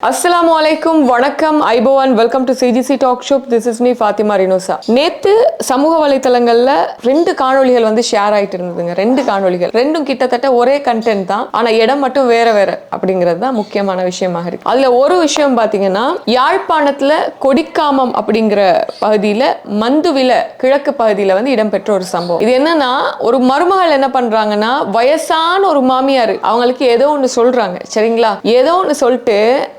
Assalamu alaikum, வணக்கம், ஐபோவான், welcome to CGC talk shop. This is me Fathima Rinosa. நேத்து சமூக வலைத்தளங்கள்ல 2 காணொளிகள் வந்து ஷேர் ஆயிட்டு இருந்ததுங்க. 2 காணொளிகள், ரெண்டும் கிட்டத்தட்ட ஒரே கண்டென்ட் தான், ஆனா இடம் மட்டும் வேற வேற அப்படிங்கிறது தான் முக்கியமான விஷயமாக இருக்கு. அதுல ஒரு விஷயம் பாத்தீங்கன்னா, யாழ்ப்பாணத்துல கொடிக்காமம் அப்படிங்கிற பகுதியில மந்துவில கிழக்கு பகுதியில வந்து இடம்பெற்ற ஒரு சம்பவம். இது என்னன்னா, ஒரு மருமகள் என்ன பண்றாங்கன்னா, வயசான ஒரு மாமியார் அவங்களுக்கு ஏதோ ஒன்று சொல்றாங்க, சரிங்களா? ஏதோ ஒன்று சொல்லிட்டு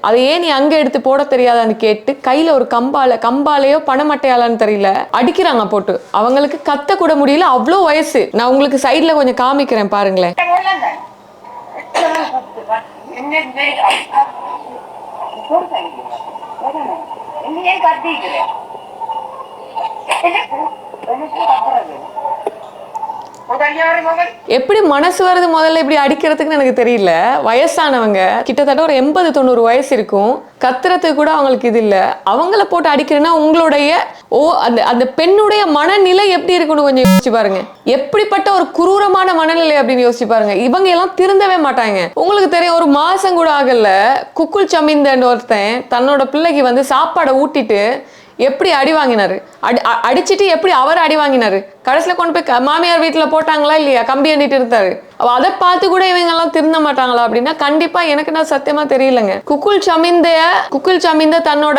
அதை ஏன் நீ அங்க எடுத்து போட தெரியாதான்னு கேட்டு கையில ஒரு கம்பாலையோ பணமட்டையாலான்னு தெரியல அடிக்கிறாங்க போட்டு. அவங்களுக்கு கத்த கூட முடியல, அவ்வளோ வயசு. நான் உங்களுக்கு சைட்ல கொஞ்சம் காமிக்கிறேன் பாருங்களேன். எப்படி மனசு வருது முதல்ல இப்படி அடிக்கிறதுக்குன்னு எனக்கு தெரியல. வயசானவங்க கிட்டத்தட்ட ஒரு 80-90 வயசு இருக்கும். கத்துறதுக்கு கூட அவங்களுக்கு இது இல்ல. அவங்கள போட்டு அடிக்கிறேன்னா உங்களுடைய அந்த பெண்ணுடைய மனநிலை எப்படி இருக்குன்னு கொஞ்சம் யோசிச்சு பாருங்க. எப்படிப்பட்ட ஒரு குரூரமான மனநிலை அப்படின்னு யோசிச்சு பாருங்க. இவங்க எல்லாம் திருந்தவே மாட்டாங்க. உங்களுக்கு தெரியும், ஒரு மாசம் கூட ஆகல, குக்குள் சமிந்தன் ஒருத்தன் தன்னோட பிள்ளைக்கு வந்து சாப்பாடை ஊட்டிட்டு எப்படி அடி வாங்கினாரு, அடிச்சுட்டு எப்படி அவர் அடி வாங்கினாரு, கடைசியில் கொண்டு போய் மாமியார் வீட்டில் போட்டாங்களா இல்லையா, கம்பி எண்ணிட்டு இருந்தாரு. அதை பார்த்து கூட இவங்க எல்லாம் திருந்த மாட்டாங்களா அப்படின்னா கண்டிப்பா எனக்கு நான் சத்தியமா தெரியலங்க. குக்குள் சமிந்த தன்னோட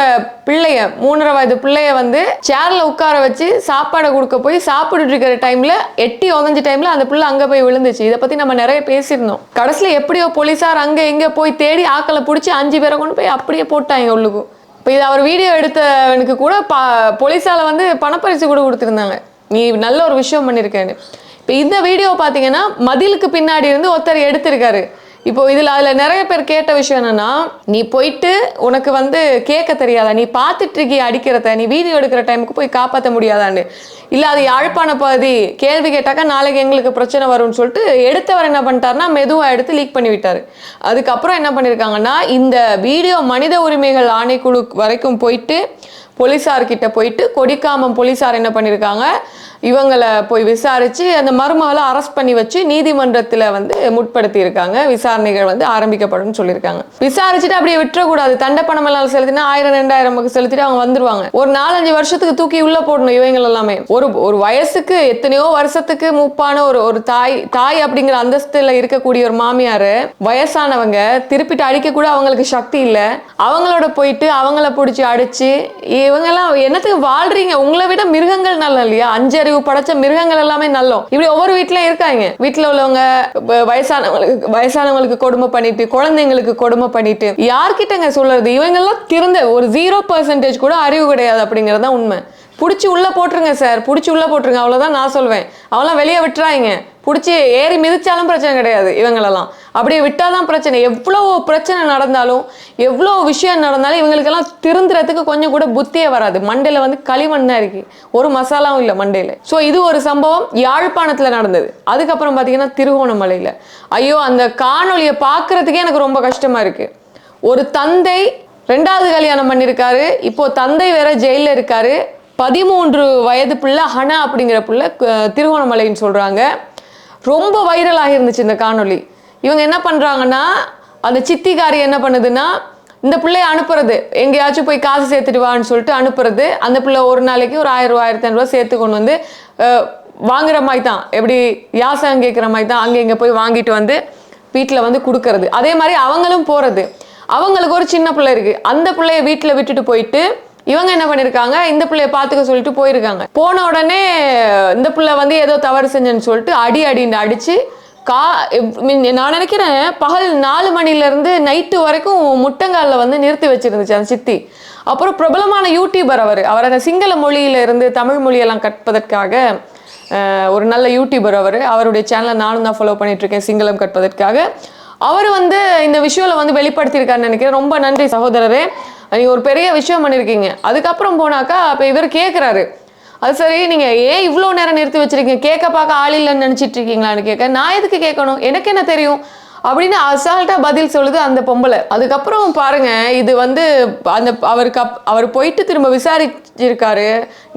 பிள்ளைய 3.5 வயது பிள்ளைய வந்து சேர்ல உட்கார வச்சு சாப்பாடை கொடுக்க போய் சாப்பிட்டு இருக்கிற டைம்ல எட்டி உதஞ்ச டைம்ல அந்த பிள்ளை அங்க போய் விழுந்துச்சு. இதை பத்தி நம்ம நிறைய பேசியிருந்தோம். கடைசியில் எப்படியோ போலீஸார் அங்க எங்க போய் தேடி ஆக்களை பிடிச்சி 5 பேரை கொண்டு போய் அப்படியே போட்டாங்க உள்ளுக்கும். இப்போ இது அவர் வீடியோ எடுத்தவனுக்கு கூட போலீஸால வந்து பணப்பரிசு கூட கொடுத்துருந்தாங்க, நீ நல்ல ஒரு விஷயம் பண்ணியிருக்கேன்னு. இப்போ இந்த வீடியோ பார்த்தீங்கன்னா மதிலுக்கு பின்னாடி இருந்து ஒருத்தர் எடுத்திருக்காரு. இப்போ அதில் நிறைய பேர் கேட்ட விஷயம் என்னன்னா, நீ போயிட்டு உனக்கு வந்து கேட்க தெரியாதா, நீ பார்த்துட்டு இருக்கிய அடிக்கிறத, நீ வீடியோ எடுக்கிற டைமுக்கு போய் காப்பாற்ற முடியாதான்னு. இல்லை அது யாழ்ப்பாண பகுதி, கேள்வி கேட்டாக்கா நாளைக்கு எங்களுக்கு பிரச்சனை வரும்னு சொல்லிட்டு எடுத்தவர் என்ன பண்ணிட்டாருன்னா மெதுவாக எடுத்து லீக் பண்ணி விட்டார். அதுக்கப்புறம் என்ன பண்ணியிருக்காங்கன்னா, இந்த வீடியோ மனித உரிமைகள் ஆணைக்குழு வரைக்கும் போயிட்டு போலீஸார்கிட்ட போயிட்டு கொடிக்காமம் போலீஸார் என்ன பண்ணியிருக்காங்க, இவங்களை போய் விசாரித்து அந்த மருமகளை அரெஸ்ட் பண்ணி வச்சு நீதிமன்றத்தில் வந்து முற்படுத்தி இருக்காங்க. விசாரணைகள் வந்து ஆரம்பிக்கப்படும் சொல்லியிருக்காங்க. விசாரிச்சுட்டு அப்படியே விட்டுறக்கூடாது. தண்டை பணம் எல்லாம் செலுத்தினா 1000-2000 செலுத்திட்டு அவங்க வந்துருவாங்க. ஒரு 4-5 வருஷத்துக்கு தூக்கி உள்ள போடணும் இவங்க எல்லாமே. ஒரு வயசுக்கு எத்தனையோ வருஷத்துக்கு மூப்பான ஒரு தாய் அப்படிங்கிற அந்தஸ்துல இருக்கக்கூடிய ஒரு மாமியார், வயசானவங்க, திருப்பிட்டு அடிக்க கூட அவங்களுக்கு சக்தி இல்லை. அவங்களோட போயிட்டு அவங்கள பிடிச்சி அடிச்சு இவங்கெல்லாம் என்னத்துக்கு வாழ்றீங்க? உங்களை விட மிருகங்கள் நல்ல இல்லையா? 5 அறிவு படைச்ச மிருகங்கள் எல்லாமே நல்லோம். இப்படி ஒவ்வொரு வீட்லயும் இருக்காங்க. வீட்டுல உள்ளவங்க வயசானவங்களுக்கு கொடுமை பண்ணிட்டு, குழந்தைங்களுக்கு கொடுமை பண்ணிட்டு, யார்கிட்டங்க சொல்றது? இவங்க எல்லாம் திருந்த ஒரு 0% கூட அறிவு கிடையாது அப்படிங்கறத உண்மை. பிடிச்சி உள்ள போட்டுருங்க சார், பிடிச்சி உள்ள போட்டுருங்க, அவ்வளவுதான் நான் சொல்வேன். அவெல்லாம் வெளியே விட்டுறாங்க. பிடிச்சி ஏறி மிதிச்சாலும் பிரச்சனை கிடையாது. இவங்களெல்லாம் அப்படியே விட்டாதான் பிரச்சனை. எவ்வளோ பிரச்சனை நடந்தாலும், எவ்வளோ விஷயம் நடந்தாலும் இவங்களுக்கெல்லாம் திருந்துறதுக்கு கொஞ்சம் கூட புத்தியே வராது. மண்டையில வந்து களிமண் தான் இருக்கு, ஒரு மசாலாவும் இல்லை மண்டையில. ஸோ இது ஒரு சம்பவம் யாழ்ப்பாணத்துல நடந்தது. அதுக்கப்புறம் பார்த்தீங்கன்னா திருகோணமலையில, ஐயோ அந்த காணொலியை பார்க்கறதுக்கே எனக்கு ரொம்ப கஷ்டமா இருக்கு. ஒரு தந்தை 2வது கல்யாணம் பண்ணியிருக்காரு. இப்போ தந்தை வேற ஜெயிலில் இருக்காரு. 13 வயது பிள்ளை ஹனா அப்படிங்கிற பிள்ளை திருகோணமலைன்னு சொல்றாங்க. ரொம்ப வைரல் ஆகிருந்துச்சு இந்த காணொலி. இவங்க என்ன பண்றாங்கன்னா, அந்த சித்திகாரி என்ன பண்ணுதுன்னா, இந்த பிள்ளைய அனுப்புறது, எங்கேயாச்சும் போய் காசு சேர்த்துட்டு வான்னு சொல்லிட்டு அனுப்புறது. அந்த பிள்ளை ஒரு நாளைக்கு ஒரு 1000-1500 சேர்த்து கொண்டு வந்து வாங்குற மாதிரி தான், எப்படி யாசகம் கேட்குற மாதிரி தான் அங்கே இங்கே போய் வாங்கிட்டு வந்து வீட்டில் வந்து கொடுக்கறது. அதே மாதிரி அவங்களும் போகிறது. அவங்களுக்கு ஒரு சின்ன பிள்ளை இருக்கு, அந்த பிள்ளைய வீட்டில் விட்டுட்டு போயிட்டு இவங்க என்ன பண்ணிருக்காங்க, இந்த பிள்ளைய பார்த்துக்க சொல்லிட்டு போயிருக்காங்க. போன உடனே இந்த பிள்ளை வந்து ஏதோ தவறு செஞ்சேன்னு சொல்லிட்டு அடின்னு அடிச்சு நான் நினைக்கிறேன் பகல் 4 மணிலேருந்து நைட்டு வரைக்கும் முட்டங்காலில் வந்து நிறுத்தி வச்சிருந்துச்சு அந்த சித்தி. அப்புறம் பிரபலமான யூடியூபர் அவர் அந்த சிங்கள மொழியில இருந்து தமிழ் மொழியெல்லாம் கற்பதற்காக ஒரு நல்ல யூடியூபர் அவருடைய சேனலை நானும் தான் ஃபாலோ பண்ணிட்டு இருக்கேன், சிங்களம் கற்பதற்காக. அவர் வந்து இந்த விஷயம் வந்து வெளிப்படுத்தியிருக்காருன்னு நினைக்கிறேன். ரொம்ப நன்றி சகோதரரே, நீங்க ஒரு பெரிய விஷயம் பண்ணிருக்கீங்க. அதுக்கப்புறம் போனாக்கா அப்ப இவர் கேட்கிறாரு, அது சரி நீங்க ஏன் இவ்வளோ நேரம் நிறுத்தி வச்சிருக்கீங்க, கேட்க பார்க்க ஆள் இல்லைன்னு நினைச்சிட்டு இருக்கீங்களான்னு கேட்க, நான் எதுக்கு கேட்கணும், எனக்கு என்ன தெரியும் அப்படின்னு அசால்ட்டா பதில் சொல்லுது அந்த பொம்பளை. அதுக்கப்புறம் பாருங்க, இது வந்து அந்த அவர் போயிட்டு திரும்ப விசாரிச்சிருக்காரு,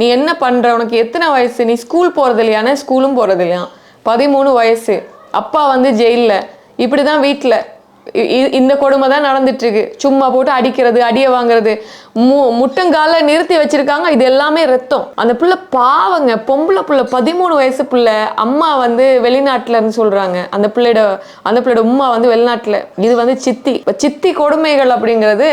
நீ என்ன பண்ற, உனக்கு எத்தனை வயசு, நீ ஸ்கூல் போறது இல்லையானே, ஸ்கூலும் போறது இல்லையா, 13 வயசு, அப்பா வந்து ஜெயிலில், இப்படிதான் வீட்டில் இந்த கொடுமை தான் நடந்துட்டு இருக்கு. சும்மா போட்டு அடிக்கிறது, அடிய வாங்குறது, முட்டங்கால நிறுத்தி வச்சிருக்காங்க. இது எல்லாமே ரத்தம். அந்த புள்ள பாவங்க, பொம்பளை புள்ள, 13 வயசு புள்ள. அம்மா வந்து வெளிநாட்டுல இருந்து சொல்றாங்க. அந்த பிள்ளையோட உம்மா வந்து வெளிநாட்டுல. இது வந்து சித்தி கொடுமைகள் அப்படிங்கிறது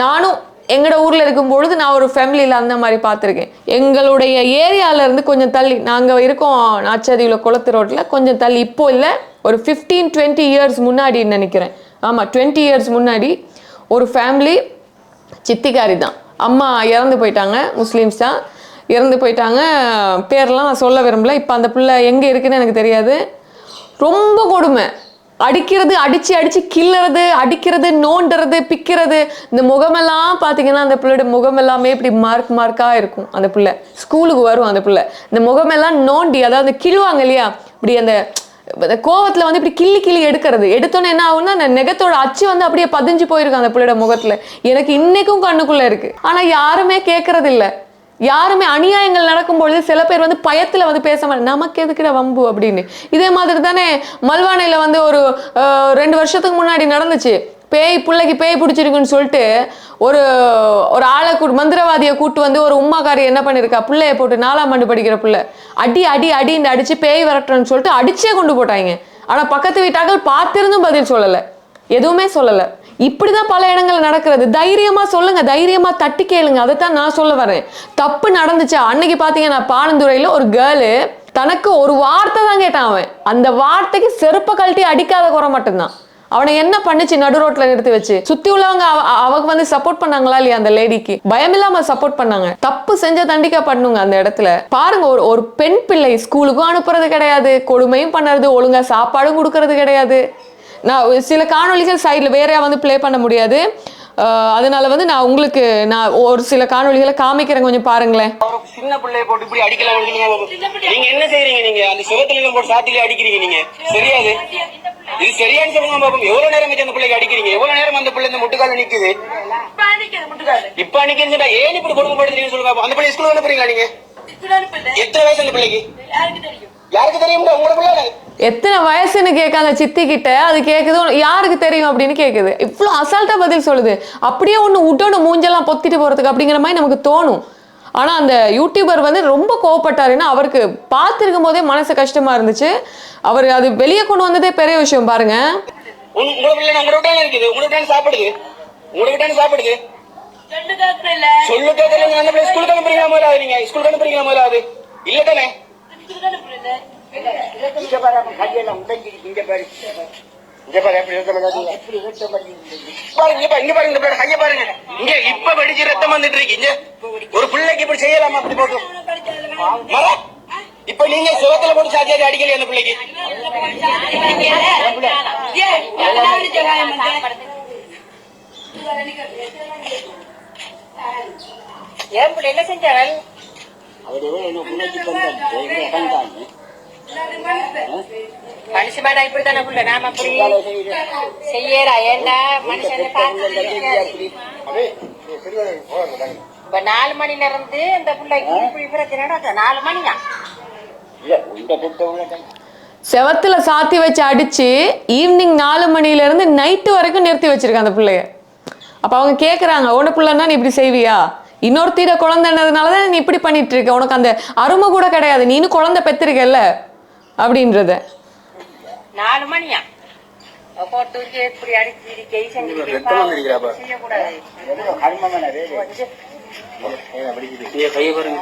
நானும் எங்களோட ஊர்ல இருக்கும் பொழுது நான் ஒரு ஃபேமிலியில அந்த மாதிரி பார்த்துருக்கேன். எங்களுடைய ஏரியால இருந்து கொஞ்சம் தள்ளி, நாங்க இருக்கோம் நாச்சாதியில குளத்து ரோட்ல, கொஞ்சம் தள்ளி, இப்போ இல்லை, ஒரு 15-20 இயர்ஸ் முன்னாடி நினைக்கிறேன். ஆமா, 20 இயர்ஸ் முன்னாடி ஒரு ஃபேமிலி, சித்திக்காரி தான், அம்மா இறந்து போயிட்டாங்க, முஸ்லீம்ஸ் தான் இறந்து போயிட்டாங்க. பேரெல்லாம் நான் சொல்ல விரும்பல. இப்போ அந்த பிள்ளை எங்கே இருக்குன்னு எனக்கு தெரியாது. ரொம்ப கொடுமை. அடிக்கிறது, அடிச்சு கிள்ளறது, அடிக்கிறது, நோண்டுறது, பிக்கிறது. இந்த முகமெல்லாம் பார்த்தீங்கன்னா அந்த பிள்ளையோட முகம் எல்லாமே இப்படி மார்க்காக இருக்கும். அந்த பிள்ளை ஸ்கூலுக்கு வரும். அந்த பிள்ளை இந்த முகமெல்லாம் நோண்டி, அதாவது கிழுவாங்க இல்லையா, இப்படி அந்த கோவத்துல வந்து இப்படி கிள்ளி எடுக்கிறது. எடுத்தோன்னே என்ன ஆகும்னா அந்த நெகத்தோட அச்சு வந்து அப்படியே பதிஞ்சு போயிருக்கு அந்த பிள்ளையோட முகத்துல. எனக்கு இன்னைக்கும் கண்ணுக்குள்ள இருக்கு. ஆனா யாருமே கேட்கறது இல்லை. யாருமே அநியாயங்கள் நடக்கும்பொழுது சில பேர் வந்து பயத்துல வந்து பேச மாட்டாங்க, நமக்கு எதுக்கிட வம்பு அப்படின்னு. இதே மாதிரி தானே மல்வானையில வந்து ஒரு 2 வருஷத்துக்கு முன்னாடி நடந்துச்சு. பிள்ளைக்கு பேய் பிடிச்சிருக்குன்னு சொல்லிட்டு ஒரு ஆளை மந்திரவாதியை கூட்டு வந்து ஒரு உம்மாக்காரி என்ன பண்ணிருக்கா, பிள்ளைய போட்டு 4ஆம் ஆண்டு படிக்கிற பிள்ளை அடின்னு அடிச்சு பேய் விரட்டுறன்னு சொல்லிட்டு அடிச்சே கொண்டு போட்டாங்க. ஆனா பக்கத்து வீட்டாக்கள் பார்த்திருந்தும் பதில் சொல்லலை, எதுவுமே சொல்லலை. இப்படிதான் பல இடங்கள் நடக்கிறது. தைரியமா சொல்லுங்க, தைரியமா தட்டி கேளுங்க. அதைத்தான் நான் சொல்ல வரேன். தப்பு நடந்துச்சா? அன்னைக்கு பாத்தீங்கன்னா பாலந்துறையில ஒரு கேர்ளு தனக்கு ஒரு வார்த்தை தான் கேட்டான். அவன் அந்த வார்த்தைக்கு செருப்ப கழட்டி அடிக்காத குறை மட்டும்தான். அவனை என்ன பண்ணுச்சு? நடு ரோட்ல நிறுத்தி வச்சு சுத்தி உள்ளவங்க அவங்க வந்து சப்போர்ட் பண்ணாங்களா இல்லையா? அந்த லேடிக்கு பயமில்லாம சப்போர்ட் பண்ணாங்க. தப்பு செஞ்ச தண்டிக்கா பண்ணுங்க அந்த இடத்துல. பாருங்க, ஒரு பெண் பிள்ளை ஸ்கூலுக்கும் அனுப்புறது கிடையாது, கொடுமையும் பண்ணுறது, ஒழுங்கா சாப்பாடும் கொடுக்கறது கிடையாது. நான் சில காணொலிகள் சைடில் வேறையா வந்து ப்ளே பண்ண முடியாது. அதனால வந்து நான் ஒரு சில காணொலிகளை காமிக்கிறேன், கொஞ்சம் பாருங்களேன். சின்ன பிள்ளைய போட்டு இப்படி அடிக்கலாம். நீங்க என்ன செய்றீங்க? நீங்க அந்த சுரத்துல போட்டு சாத்திலே அடிக்கிறீங்க. நீங்க சரியாது? இது சரியானு சொல்லுங்க பாப்போம். எவ்வளவு நேரம் அந்த பிள்ளைக்கு அடிக்கிறீங்க? எவ்வளவு நேரம் அந்த பிள்ளை இந்த முட்டுக்கால நிக்குது? இப்ப அன்னைக்கு ஏன் இப்படி கொடுமைப்படுத்துறீங்கன்னு சொல்லுங்க. அந்த பிள்ளை ஸ்கூல் அனுப்புறீங்களா நீங்க? எத்தனை வயசு அந்த பிள்ளைக்கு? யாருக்கு தெரியும்? உங்களோட பிள்ளை எத்தனை வயசுன்னு கேட்க அந்த சித்தி கிட்ட. அது கேக்குது, யாருக்கு தெரியும் அப்படின்னு கேக்குது. இவ்வளவு அசால்ட்டா பதில் சொல்லுது. அப்படியே ஒண்ணு மூஞ்செல்லாம் பொத்திட்டு போறதுக்கு அப்படிங்கிற மாதிரி நமக்கு தோணும். ஆனா அந்த யூடியூபர் வந்து ரொம்ப கோவப்பட்டாருன்னா, அவருக்கு பார்த்திருக்கும் போதே மனசு கஷ்டமா இருந்துச்சு. அவர் அது வெளியே கொண்டு வந்ததே பெரிய விஷயம். பாருங்க, சாப்பிடுது சொல்லு கேட்கல. ஸ்கூலுக்கு அனுப்புறீங்களா முதலாவது? நீங்க ஸ்கூலுக்கு அனுப்புறீங்களா முதலாவது? இல்ல தானே? ஒரு பிள்ளைக்கு இப்படி செய்யலாமா? அப்படி போட்டு இப்ப நீங்க சுவத்துல போட்டு சாத்தியாதி அடிக்கலையே அந்த பிள்ளைக்கு? ஏன் பிள்ளை என்ன செஞ்சாங்க? மனுஷமாடா இப்படித்தானே புள்ள, நாம அப்படி செய்யறா? ஏண்டா மனுஷன் இப்ப 4 மணில இருந்து இந்த பிள்ளைக்கு இப்படி பிரச்சனை 4 மணியா? செவத்துல சாத்தி வச்சு அடிச்சு ஈவினிங் 4 மணில இருந்து நைட்டு வரைக்கும் நிறுத்தி வச்சிருக்காங்க அந்த பிள்ளைய. அப்ப அவங்க கேக்குறாங்க, உன பிள்ளைன்னா நீ இப்படி செய்வியா? இன்னொருத்தீர குழந்தைன்றதுனாலதான் நீ இப்படி பண்ணிட்டு இருக்க, உனக்கு அந்த அருமை கூட கிடையாது, நீ இன்னும் குழந்தை பெற்றிருக்கல அப்படின்றத. 4 மணியா போட்டு இப்படி அடிச்சு செய்யக்கூடாது.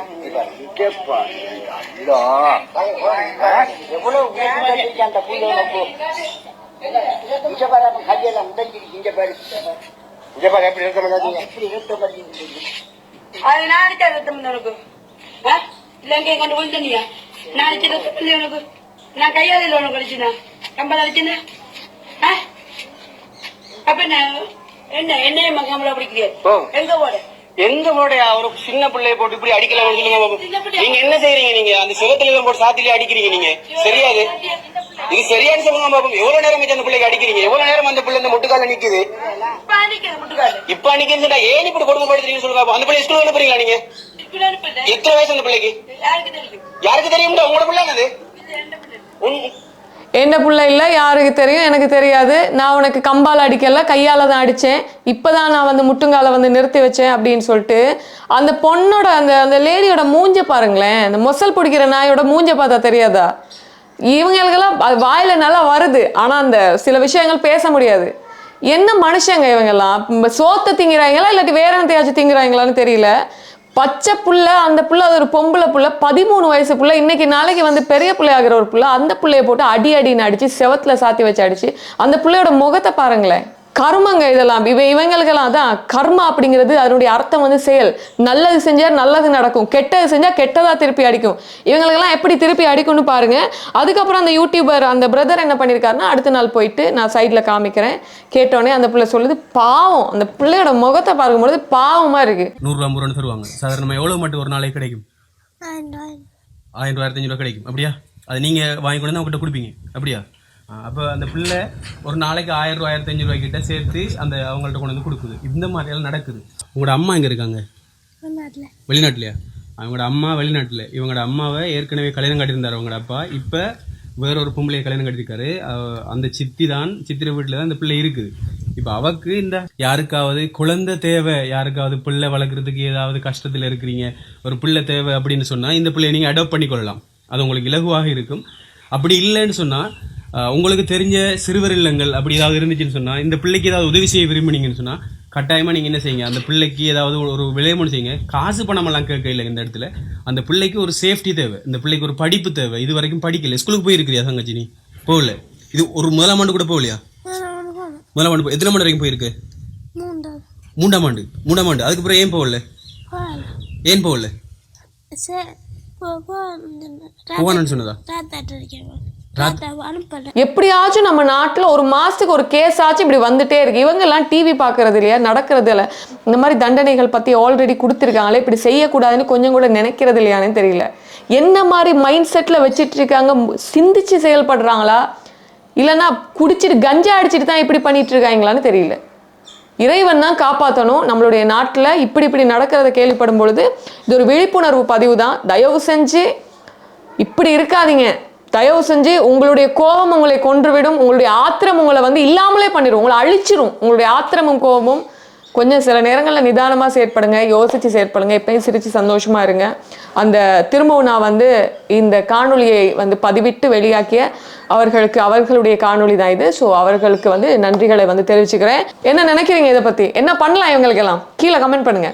அது நாளைக்கு உனக்கு இலங்கை கொண்டு வந்துனியா? நாளைக்கு உனக்கு நான் கையாள உனக்கு அடிச்சுனா கம்பல் அடிச்சுனா அப்ப என்ன என்னைய மகாமலா பிடிக்கிறீங்க? எங்க போட எங்க போட ஒரு சின்ன பிள்ளைய போட்டு இப்படி அடிக்கலாம். நீங்க என்ன செய்றீங்க? நீங்க அந்த சுரத்துல போட்டு சாத்திலே அடிக்கிறீங்க. நீங்க சரியாது? இது சரியானு சொல்லுங்க பாப்போம். எவ்வளவு நேரம் அந்த பிள்ளைக்கு அடிக்கிறீங்க? எவ்வளவு நேரம் அந்த பிள்ளை இந்த முட்டுக்கால நிக்குது? இப்ப அன்னைக்கு ஏன் இப்படி கொடுமைப்படுத்துறீங்கன்னு சொல்லுங்க. அந்த பிள்ளை ஸ்கூல் அனுப்புறீங்களா நீங்க? எத்தனை வயசு அந்த பிள்ளைக்கு? யாருக்கு தெரியும்? உங்களோட பிள்ளை அது என்ன புள்ள இல்லை, யாருக்கு தெரியும், எனக்கு தெரியாது, நான் உனக்கு கம்பால் அடிக்கல, கையால் தான் அடித்தேன், இப்போ தான் நான் வந்து முட்டுங்கால வந்து நிறுத்தி வச்சேன் அப்படின்னு சொல்லிட்டு அந்த பொண்ணோட அந்த லேடியோட மூஞ்ச பாருங்களேன். அந்த மொசல் பிடிக்கிற நாயோட மூஞ்ச பார்த்தா தெரியாதா? இவங்களுக்கெல்லாம் வாயில நல்லா வருது, ஆனால் அந்த சில விஷயங்கள் பேச முடியாது. என்ன மனுஷங்க இவங்கெல்லாம்? சோத்தை திங்கிறாங்களா இல்லாட்டி வேற என்னத்தையாச்சும் திங்கிறாங்களான்னு தெரியல. பச்சை புள்ள, அந்த புள்ள அது ஒரு பொம்பளை புள்ள, 13 வயசு புள்ள, இன்னைக்கு நாளைக்கு வந்து பெரிய பிள்ளை ஆகிற ஒரு புள்ள, அந்த பிள்ளைய போட்டு அடின்னு அடிச்சு செவத்துல சாத்தி வச்சு அடிச்சு அந்த பிள்ளையோட முகத்தை பாருங்களேன். கர்மங்க இதெல்லாம். இவங்களுக்கெல்லாம் அதான் கர்மா அப்படிங்கிறது. அதனுடைய அர்த்தம் வந்து செயல். நல்லது செஞ்சா நல்லது நடக்கும், கெட்டது செஞ்சா கெட்டதா திருப்பி அடிக்கும். இவங்களுக்கெல்லாம் எப்படி திருப்பி அடிக்கும்னு பாருங்க. அதுக்கப்புறம் அந்த யூடியூபர் அந்த பிரதர் என்ன பண்ணியிருக்காருன்னா, அடுத்த நாள் போயிட்டு நான் சைட்ல காமிக்கிறேன், கேட்டோடனே அந்த பிள்ளை சொல்லுது, பாவம், அந்த பிள்ளையோட முகத்தை பார்க்கும்போது பாவமா இருக்கு. 100 ரூபா தருவாங்க. சாதாரணமா எவ்வளவு மட்டும் ஒரு நாளைக்கு கிடைக்கும்? 1000 1500 ரூபா கிடைக்கும். அப்படியா? அது நீங்க வாங்கி கொண்டு வந்து அவங்ககிட்ட கொடுப்பீங்க. அப்படியா? அப்போ அந்த பிள்ளை ஒரு நாளைக்கு 1000 ரூபா 1500 ரூபாய் கிட்ட சேர்த்து அந்த அவங்கள்ட்ட கொண்டு வந்து கொடுக்குது. இந்த மாதிரியெல்லாம் நடக்குது. உங்களோட அம்மா எங்கே இருக்காங்க? வெளிநாட்டிலையா? அவங்களோட அம்மா வெளிநாட்டில். இவங்களோட அம்மாவை ஏற்கனவே கல்யாணம் கட்டியிருந்தார் அவங்களோட அப்பா. இப்போ வேற ஒரு பொம்பளையை கல்யாணம் கட்டியிருக்காரு. அந்த சித்திர வீட்டில் தான் இந்த பிள்ளை இருக்குது. இப்போ அவக்கு இந்த யாருக்காவது குழந்தை தேவை, யாருக்காவது பிள்ளை வளர்க்குறதுக்கு ஏதாவது கஷ்டத்தில் இருக்கிறீங்க, ஒரு பிள்ளை தேவை அப்படின்னு சொன்னால் இந்த பிள்ளையை நீங்கள் அடாப்ட் பண்ணி கொள்ளலாம். அது உங்களுக்கு இலகுவாக இருக்கும். அப்படி இல்லைன்னு சொன்னால் உங்களுக்கு தெரிஞ்ச சிறுவர் இல்லங்கள் அப்படி ஏதாவது இருந்துச்சுன்னு சொன்னால், இந்த பிள்ளைக்கு ஏதாவது உதவி செய்ய விரும்பினீங்கன்னு சொன்னால் கட்டாயமாக நீங்கள் என்ன செய்யுங்க, அந்த பிள்ளைக்கு ஏதாவது ஒரு விளையாட்டு செய்யுங்க. காசு பணமெல்லாம் கேட்க இல்லை இந்த இடத்துல. அந்த பிள்ளைக்கு ஒரு சேஃப்டி தேவை, இந்த பிள்ளைக்கு ஒரு படிப்பு தேவை. இது வரைக்கும் படிக்கல. ஸ்கூலுக்கு போயிருக்கிறியா தங்கச்சி? நீ போகல. இது ஒரு முதலாம் ஆண்டு கூட போகலையா? முதலாம் ஆண்டு எத்தனை மணி வரைக்கும் போயிருக்கு? 3ஆம் ஆண்டு. அதுக்கப்புறம் ஏன் போகல? போகணும்னு சொன்னதா? எப்படியாச்சும் நம்ம நாட்டுல ஒரு மாசத்துக்கு ஒரு கேஸ் ஆச்சு இப்படி வந்துட்டே இருக்கு. இவங்க எல்லாம் டிவி பாக்குறது இல்லையா, நடக்கிறது இல்ல. இந்த மாதிரி தண்டனைகள் பத்தி ஆல்ரெடி கொடுத்துருக்காங்களே, இப்படி செய்யக்கூடாதுன்னு கொஞ்சம் கூட நினைக்கிறது இல்லையான்னு தெரியல. என்ன மாதிரி மைண்ட் செட்ல வச்சிட்டு இருக்காங்க? சிந்திச்சு செயல்படுறாங்களா, இல்லைன்னா குடிச்சிட்டு கஞ்சா அடிச்சுட்டு தான் இப்படி பண்ணிட்டு இருக்காங்களான்னு தெரியல. இறைவன் தான் காப்பாற்றணும். நம்மளுடைய நாட்டில் இப்படி நடக்கிறத கேள்விப்படும் பொழுது இது ஒரு விழிப்புணர்வு பதிவு தான். தயவு செஞ்சு இப்படி இருக்காதீங்க. தயவு செஞ்சு உங்களுடைய கோபம் உங்களை கொன்றுவிடும். உங்களுடைய ஆத்திரம் உங்களை வந்து இல்லாமலே பண்ணிடும், உங்களை அழிச்சிரும். உங்களுடைய ஆத்திரமும் கோபமும் கொஞ்சம் சில நேரங்களில் நிதானமாக செயற்படுங்க, யோசித்து செயற்படுங்க. எப்பயும் சிரித்து சந்தோஷமாக இருங்க. அந்த திரும்பவும் நான் வந்து இந்த காணொலியை வந்து பதிவிட்டு வெளியாக்கிய அவர்களுடைய காணொலி தான் இது. ஸோ அவர்களுக்கு வந்து நன்றிகளை வந்து தெரிவிச்சுக்கிறேன். என்ன நினைக்கிறீங்க இதை பற்றி? என்ன பண்ணலாம் இவங்களுக்கெல்லாம்? கீழே கமெண்ட் பண்ணுங்க.